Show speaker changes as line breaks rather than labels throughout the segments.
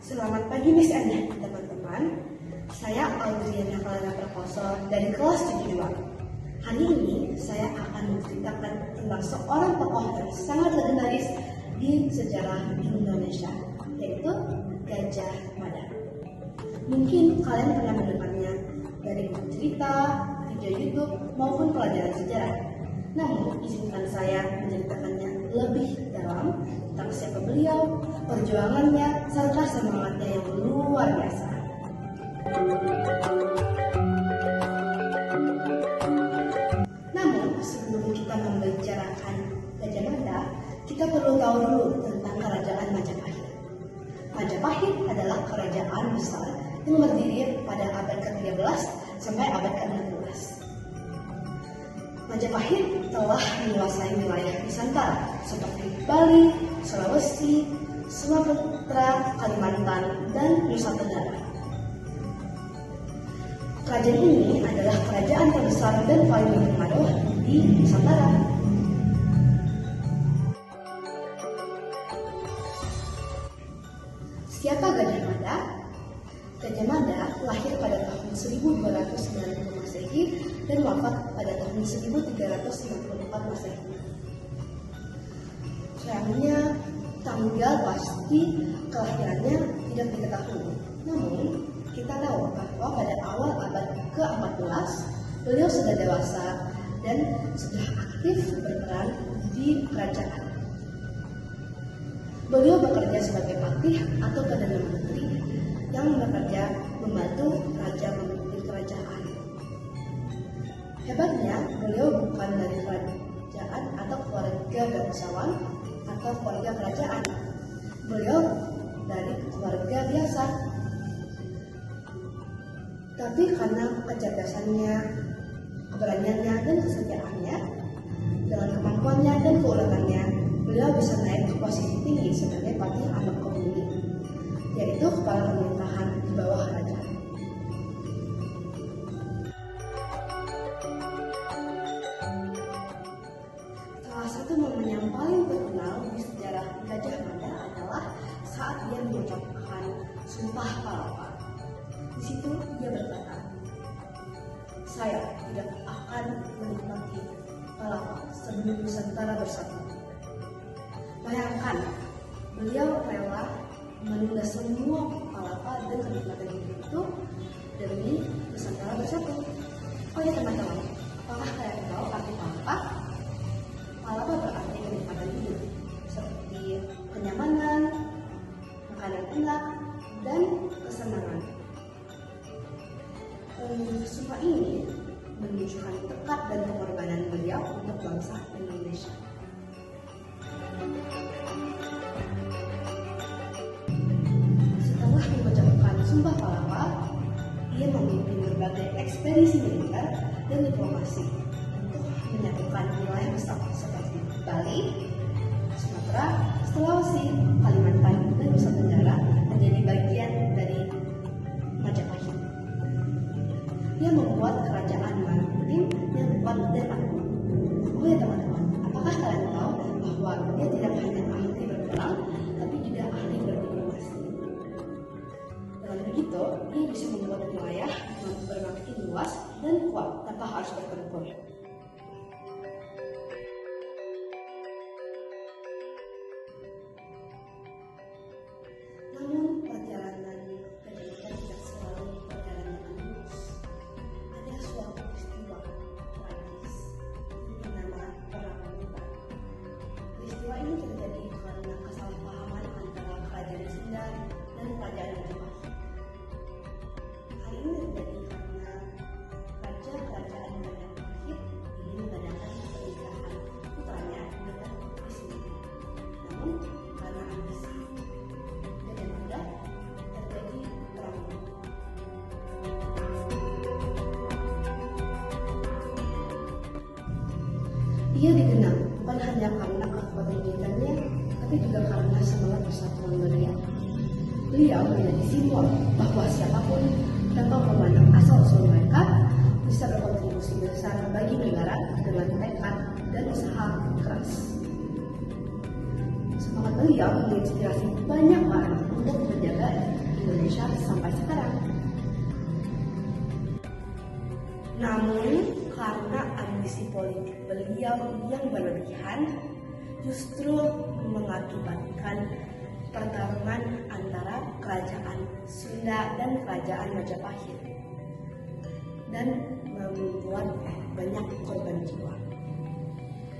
Selamat pagi Miss Anda, teman-teman. Saya Audriana Kalana Prakoso dari kelas 72. Hari ini saya akan menceritakan tentang seorang tokoh yang sangat legendaris di sejarah Indonesia, yaitu Gajah Mada. Mungkin kalian pernah mendengarnya dari buku cerita, video YouTube, maupun pelajaran sejarah. Namun, izinkan saya menceritakannya lebih dalam tentang siapa beliau, perjuangannya, serta semangatnya yang luar biasa. Namun, sebelum kita membicarakan Gajah Mada, kita perlu tahu dulu tentang kerajaan Majapahit. Majapahit adalah kerajaan besar yang berdiri pada abad ke-13 sampai abad ke-16. Majapahit telah menguasai wilayah Nusantara seperti Bali, Sulawesi, Sumatera, Kalimantan, dan Nusa Tenggara. Kerajaan ini adalah kerajaan terbesar dan paling berpengaruh di Nusantara. Siapa Gajah Mada? Gajah Mada lahir pada tahun 1290 Masehi dan wafat pada tahun 1394 Masehi. Sayangnya, tanggal pasti kelahirannya tidak diketahui. Namun, kita tahu bahwa pada awal abad ke-14, beliau sudah dewasa dan sudah aktif berperan di kerajaan. Beliau bekerja sebagai patih atau perdana menteri yang bekerja membantu raja memimpin kerajaan. Hebatnya, beliau bukan dari kerajaan atau keluarga bangsawan atau keluarga kerajaan. Beliau dari keluarga biasa. Tapi karena kecerdasannya, keberaniannya, dan kesetiaannya, dengan kemampuannya dan keuletannya, beliau bisa naik ke posisi tinggi sebagai patih Amangkubuwono, yaitu kepala pemerintahan di bawah raja. Salah satu momen yang paling terkenal di sejarah Gajah Mada adalah saat dia mengucapkan Sumpah Palapa. Di situ dia berkata, "Saya tidak akan menikmati palapa sebelum Nusantara bersatu." Bayangkan, beliau rela menunda semua palapa dan kenikmatan hidup itu demi Nusantara bersatu. Oh ya teman-teman, apakah kalian tahu arti palapa? Palapa berarti kenikmatan hidup, seperti kenyamanan, makanan enak, dan kesenangan. Sumpah ini menunjukkan tekad dan pengorbanan beliau untuk bangsa Indonesia. Setelah mengucapkan Sumpah Palapa, ia memimpin berbagai ekspedisi militer dan diplomasi untuk menyatukan wilayah besar seperti Bali, Sumatera, Sulawesi, Kalimantan, dan Nusa Tenggara menjadi bagian dari Majapahit. Dia membuat kerajaan maritim yang kuat dan agung. Oh ya teman-teman, apakah kalian tahu bahwa dia tidak hanya ahli berperang, tapi juga ahli berdiplomasi? Dengan begitu, dia bisa membuat wilayah bermakin luas dan kuat tanpa harus bertempur. Namun perjalanan Gajah Mada tidak selalu berjalan dengan mulus. Ada suatu peristiwa tragis yang bernama Perang Butan. Peristiwa ini terjadi karena kesalahpahaman antara kerajaan Sunda dan kerajaan Majapahit. Hal ini terjadi karena raja kerajaan Majapahit ingin mengadakan pernikahan putranya dengan putri sendiri. Namun karena ambisi Gajah Mada, terjadi perang. Ia dikenal bukan hanya karena kekuatan militernya, tapi juga karena semangat persatuan beliau. Beliau menjadi simbol bahwa siapapun tanpa memandang asal-usul mereka bisa berkontribusi besar bagi negara dengan tekad dan usaha keras. Semangat beliau menginspirasi banyak orang untuk menjaga Indonesia sampai sekarang. Namun, karena ambisi politik beliau yang berlebihan, justru mengakibatkan pertarungan antara kerajaan Sunda dan kerajaan Majapahit dan membuat banyak korban jiwa.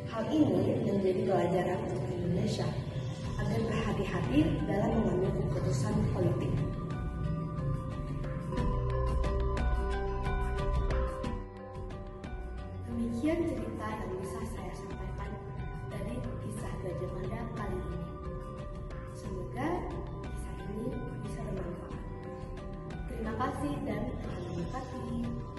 Hal ini menjadi pelajaran untuk Indonesia agar berhati-hati dalam mengambil keputusan politik. Demikian cerita yang bisa saya sampaikan dari kisah Gajah Mada kali ini. Semoga kisah ini bisa bermanfaat. Terima kasih dan Tuhan memberkati.